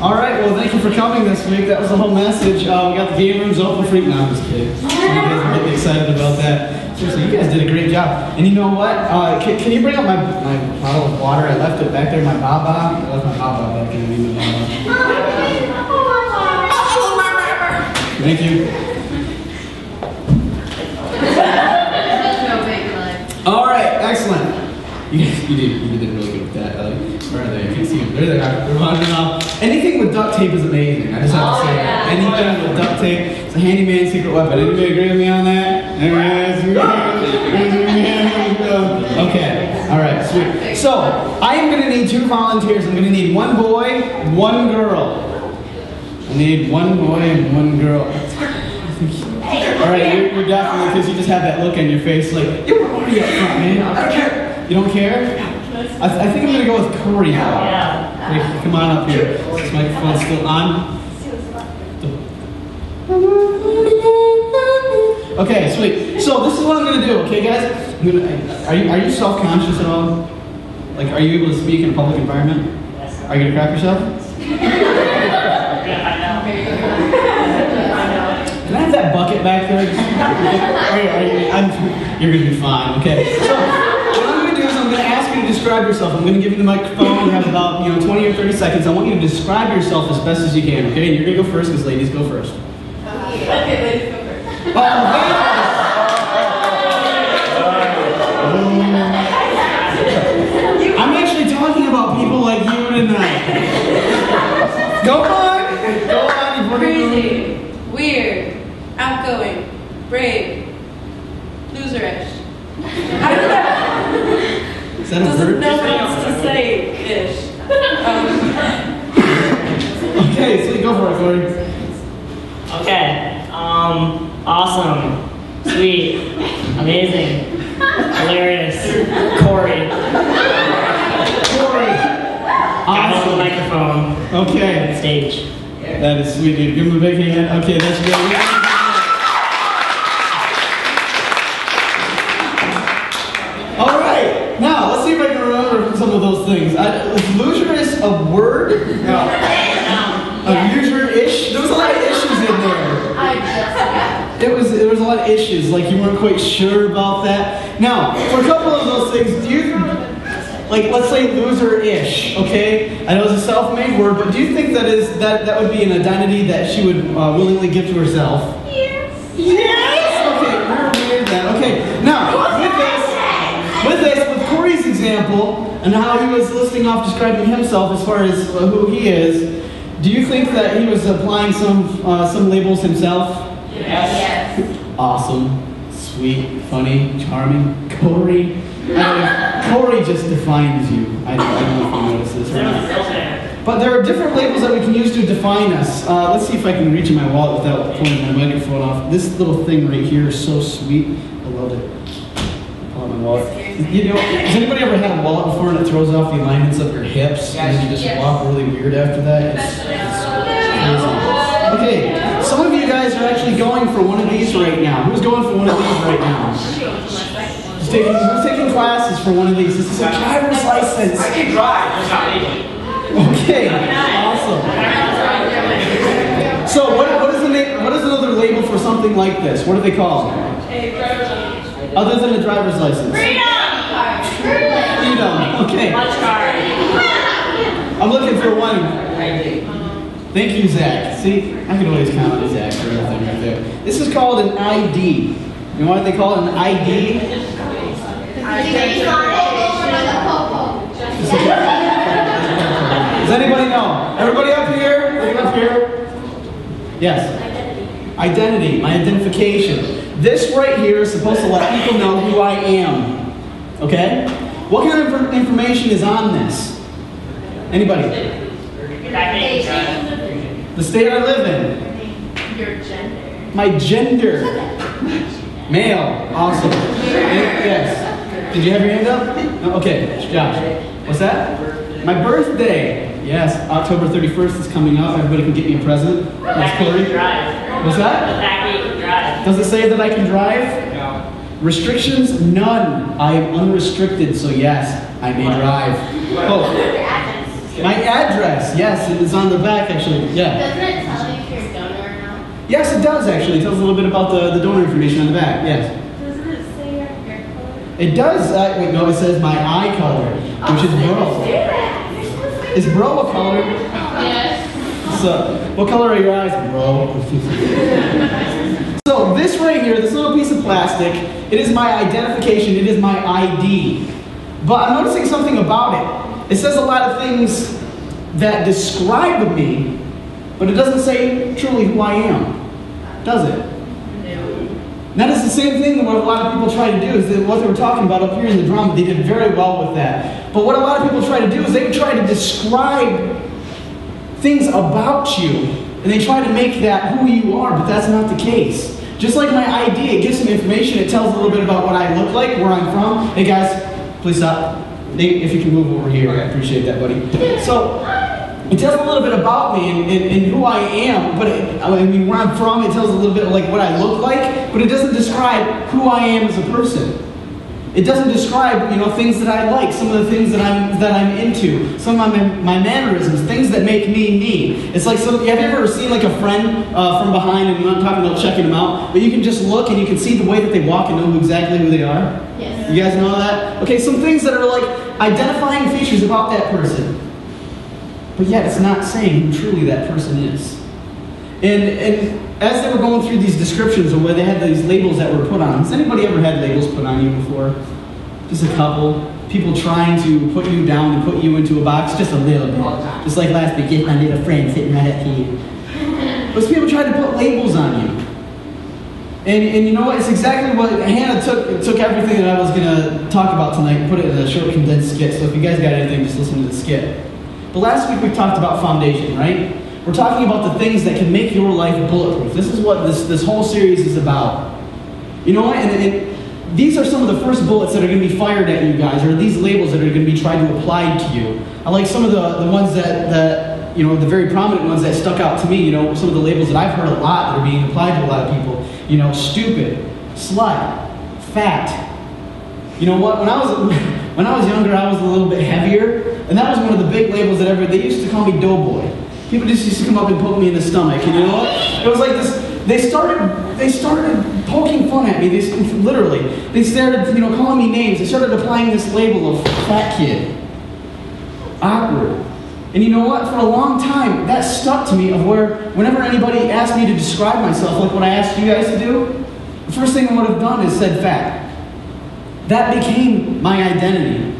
All right, well, thank you for coming this week. That was the whole message. We got the game rooms open for you. No, I'm just kidding. So you guys are really excited about that. Seriously, you guys did a great job. And you know what? Can you bring up my bottle of water? I left it back there, my baba. I left my baba back there. Thank you. All right, excellent. You did really good with that. Where are they? I can't see them. There they are. They're wandering off. Anything with duct tape is amazing. I just have to say that. Anything with duct tape, it's a handyman's secret weapon. Anybody agree with me on that? Okay. All right. Sweet. So I am going to need 2 volunteers. I'm going to need 1 boy, 1 girl. I need 1 boy and 1 girl. All right, you're definitely, because you just have that look on your face like, you're already up front, man. I don't care. You don't care? I think I'm going to go with Corey now. Yeah. Come on up here. This microphone's still on. Okay, sweet. So this is what I'm going to do, okay, guys? Are you self-conscious at all? Like, are you able to speak in a public environment? Are you going to crap yourself? Can I have that bucket back there? You're going to be fine, okay? So, what I'm going to do is I'm going to ask you to describe yourself. I'm going to give you the microphone. You have about 20 or 30 seconds. I want you to describe yourself as best as you can, okay? And you're going to go first because ladies go first. Okay, ladies go first. I'm actually talking about people like you tonight. Go on! Go on, Crazy, weird, outgoing, brave, loserish. I don't know. Is that a Doesn't verb? know what else to say-ish. Okay, so go for it, Corey. Okay. Awesome. Sweet. Amazing. Hilarious. Corey. Corey. Awesome. On the microphone. Okay. Stage. That is sweet, dude. Give him a big hand. Okay, that's good. All right. Now, let's see if I can remember some of those things. Is loser-ish a word? No. Loser-ish? There was a lot of issues in there. There was a lot of issues, like you weren't quite sure about that. Now, for a couple of those things, do you, like, let's say loser-ish, okay? I know it's a self-made word, but do you think that would be an identity that she would willingly give to herself? Yes. Yes! Okay, we're weird then. Okay, now, with Corey's example, and how he was listing off describing himself as far as who he is, do you think that he was applying some labels himself? Yes. Awesome, sweet, funny, charming. Corey. Corey just defines you. I don't know if you notice this or not. But there are different labels that we can use to define us. Let's see if I can reach in my wallet without pulling my microphone off. This little thing right here is so sweet. I love it. Pull out my wallet. You know, has anybody ever had a wallet before and it throws off the alignments of your hips and you just walk really weird after that? It's crazy. Okay, some of you guys are actually going for one of these right now. Who's going for one of these right now? Who's taking classes for one of these? This is a driver's license. I can drive, it's not legal. Okay, awesome. So what is another label for something like this? What are they called? Other than a driver's license? Freedom! Okay. I'm looking for one. Thank you, Zach. See, I can always count on Zach for everything right there. This is called an ID. You know what they call it, an ID? Does anybody know? Everybody up here? Looking up here? Yes. Identity, my identification. This right here is supposed to let people know who I am. Okay? What kind of information is on this? Anybody? The state I live in. Your gender. My gender. Male. Awesome. Yes. Did you have your hand up? No? Okay. Josh. What's that? My birthday. Yes. October 31st is coming up. Everybody can get me a present. That's Corey. What's that? Does it say that I can drive? No. Restrictions? None. I am unrestricted, so yes, I may drive. Oh. My address, yes, it is on the back actually. Yeah. Doesn't it tell you if you're a donor or not? Yes, it does actually. It tells a little bit about the donor information on the back. Yes. Doesn't it say your hair color? It does. Wait, no, it says my eye color, which is bro. Is bro a color? Yes. So, what color are your eyes, bro? So this right here, this little piece of plastic, it is my identification. It is my ID. But I'm noticing something about it. It says a lot of things that describe me, but it doesn't say truly who I am, does it? That is the same thing that what a lot of people try to do, is that what they were talking about up here in the drama, they did very well with that. But what a lot of people try to do is they try to describe things about you, and they try to make that who you are, but that's not the case. Just like my ID, it gives some information, it tells a little bit about what I look like, where I'm from. Hey guys, please stop. If you can move over here, I appreciate that, buddy. So, it tells a little bit about me and who I am, but where I'm from, it tells a little bit like what I look like, but it doesn't describe who I am as a person. It doesn't describe, things that I like, some of the things that I'm into, some of my mannerisms, things that make me me. It's like, have you ever seen like a friend from behind, and I'm not talking about checking them out, but you can just look and you can see the way that they walk and know exactly who they are? Yes. You guys know that? Okay, some things that are like identifying features about that person. But yet it's not saying who truly that person is. And as they were going through these descriptions of where they had these labels that were put on, has anybody ever had labels put on you before? Just a couple. People trying to put you down and put you into a box, just a little bit. Just like last week, get my little friend sitting right up here. But people trying to put labels on you. And you know what? It's exactly what Hannah took everything that I was going to talk about tonight and put it in a short condensed skit. So if you guys got anything, just listen to the skit. But last week we talked about foundation, right? We're talking about the things that can make your life bulletproof. This is what this whole series is about. You know what? And these are some of the first bullets that are going to be fired at you guys, or these labels that are going to be tried to apply to you. I like some of the ones that the very prominent ones that stuck out to me. Some of the labels that I've heard a lot that are being applied to a lot of people. Stupid, slut, fat. You know what? When I was younger, I was a little bit heavier, and that was one of the big labels that they used to call me doughboy. People just used to come up and poke me in the stomach, and you know what? It was like this. They started poking fun at me. They started calling me names. They started applying this label of fat kid, awkward. And you know what? For a long time, that stuck to me of whenever anybody asked me to describe myself, like what I asked you guys to do, the first thing I would have done is said fat. That became my identity.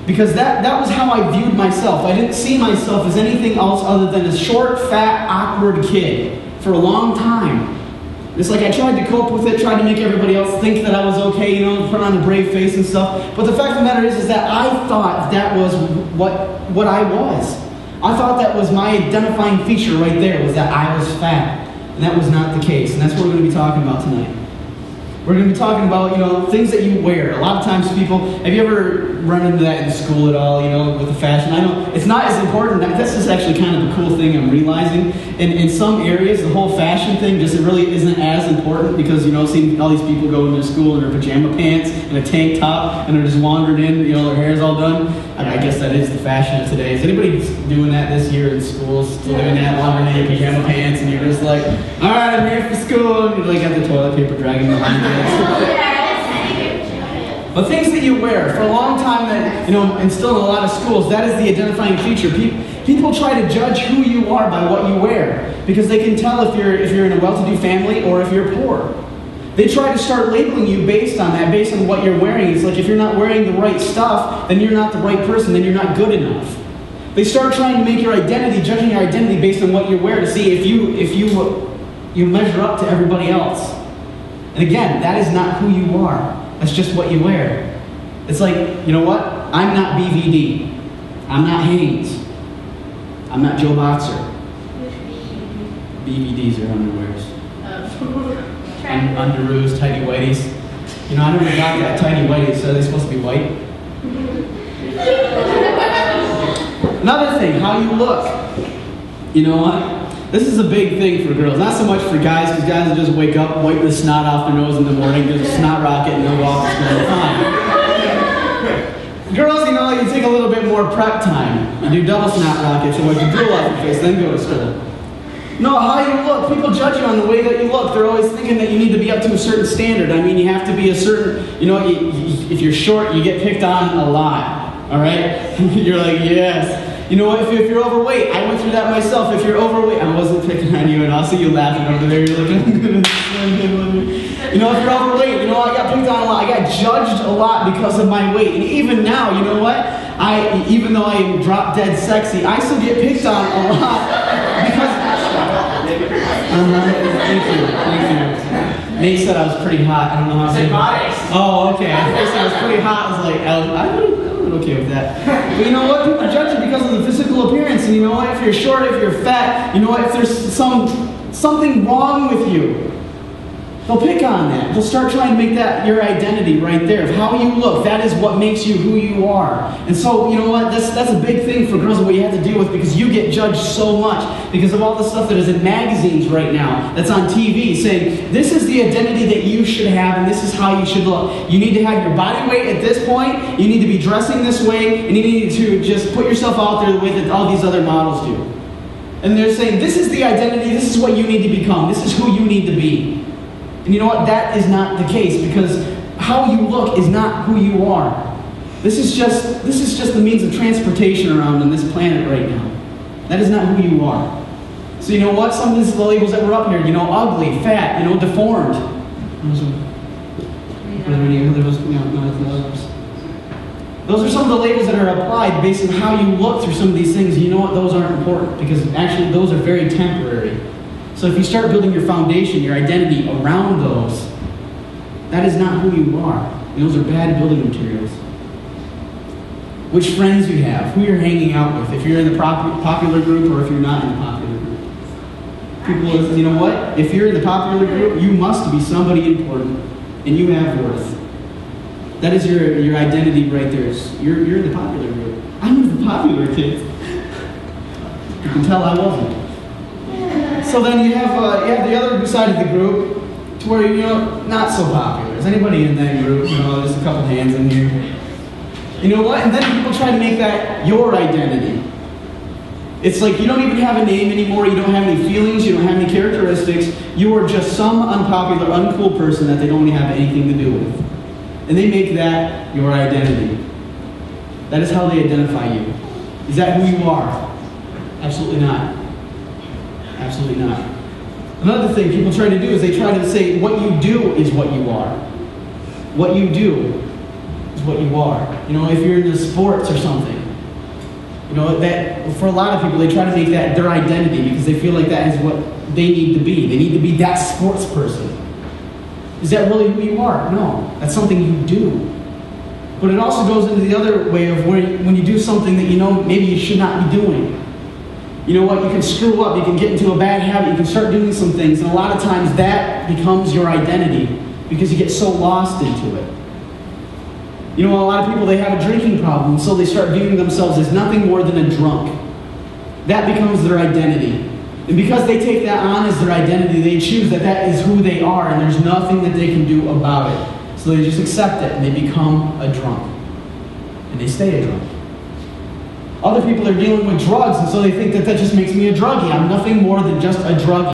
Because that was how I viewed myself. I didn't see myself as anything else other than a short, fat, awkward kid for a long time. It's like I tried to cope with it, tried to make everybody else think that I was okay, put on a brave face and stuff. But the fact of the matter is that I thought that was what I was. I thought that was my identifying feature right there, was that I was fat. And that was not the case. And that's what we're going to be talking about tonight. We're going to be talking about, things that you wear. A lot of times people, have you ever run into that in school at all, with the fashion? I know it's not as important. This is actually kind of a cool thing I'm realizing. In some areas, the whole fashion thing just really isn't as important because, seeing all these people go into school in their pajama pants and a tank top and they're just wandering in, their hair's all done. I guess that is the fashion of today. Is anybody doing that this year in schools? Still doing that, wandering in your pajama pants and you're just like, all right, I'm here for school. And you're got the toilet paper dragging behind you. But things that you wear, for a long time that, and still in a lot of schools, that is the identifying feature. People try to judge who you are by what you wear because they can tell if you're in a well-to-do family or if you're poor. They try to start labeling you based on that, based on what you're wearing. It's like if you're not wearing the right stuff, then you're not the right person, then you're not good enough. They start trying to make your identity, judging your identity based on what you wear to see if you measure up to everybody else. And again, that is not who you are. That's just what you wear. It's like, you know what? I'm not BVD. I'm not Hanes. I'm not Joe Boxer. BVDs are underwears. Underoos, tighty whities. I never got that tighty whities, so are they supposed to be white? Another thing, how you look. You know what? This is a big thing for girls. Not so much for guys, because guys will just wake up, wipe the snot off their nose in the morning, do a snot rocket, and they'll go off to school. Fine. Girls, you know, you take a little bit more prep time. You do double snap rockets and wipe the drool off your face, then go to school. No, how you look. People judge you on the way that you look. They're always thinking that you need to be up to a certain standard. I mean, you have to be a certain, you know, if you're short, you get picked on a lot. All right? You're like, yes. You know what, if you're overweight, I went through that myself. If you're overweight, I wasn't picking on you, and I'll see you laughing over there. You're looking, you know, if you're overweight, you know, I got picked on a lot. I got judged a lot because of my weight. And even now, you know what? Even though I am drop dead sexy, I still get picked on a lot because. Thank you. Nate said I was pretty hot. I don't know how to say modest. Oh, okay. I said I was pretty hot. I was like, I would okay with that. But you know what? People judge you because of the physical appearance. And you know what? If you're short, if you're fat, you know what? If there's something wrong with you, they'll pick on that. They'll start trying to make that your identity right there. Of how you look, that is what makes you who you are. And so, you know what? That's a big thing for girls, what you have to deal with, because you get judged so much because of all the stuff that is in magazines right now, that's on TV, saying, this is the identity that you should have, and this is how you should look. You need to have your body weight at this point, you need to be dressing this way, and you need to just put yourself out there the way that all these other models do. And they're saying, this is the identity, this is what you need to become, this is who you need to be. And you know what? That is not the case, because how you look is not who you are. This is just the means of transportation around on this planet right now. That is not who you are. So you know what? Some of these labels that were up here, you know, ugly, fat, you know, deformed. Those are some of the labels that are applied based on how you look through some of these things. You know what? Those aren't important, because actually those are very temporary. So if you start building your foundation, your identity around those, that is not who you are. And those are bad building materials. Which friends you have, who you're hanging out with, if you're in the popular group or if you're not in the popular group. People, you know what? If you're in the popular group, you must be somebody important, and you have worth. That is your identity right there. You're in the popular group. I'm in the popular kids. You can tell I wasn't. So then you have the other side of the group, to where you're not so popular. Is anybody in that group? You know, there's a couple hands in here. You know what? And then people try to make that your identity. It's like you don't even have a name anymore. You don't have any feelings. You don't have any characteristics. You are just some unpopular, uncool person that they don't have anything to do with. And they make that your identity. That is how they identify you. Is that who you are? Absolutely not. Absolutely not. Another thing people try to do is they try to say what you do is what you are. What you do is what you are. You know, if you're into sports or something, you know, that for a lot of people they try to make that their identity because they feel like that is what they need to be. They need to be that sports person. Is that really who you are? No, that's something you do. But it also goes into the other way of when you do something that you know maybe you should not be doing. You know what? You can screw up. You can get into a bad habit. You can start doing some things. And a lot of times that becomes your identity because you get so lost into it. You know, a lot of people, they have a drinking problem, so they start viewing themselves as nothing more than a drunk. That becomes their identity. And because they take that on as their identity, they choose that that is who they are, and there's nothing that they can do about it. So they just accept it, and they become a drunk. And they stay a drunk. Other people are dealing with drugs, and so they think that just makes me a druggie. I'm nothing more than just a druggie.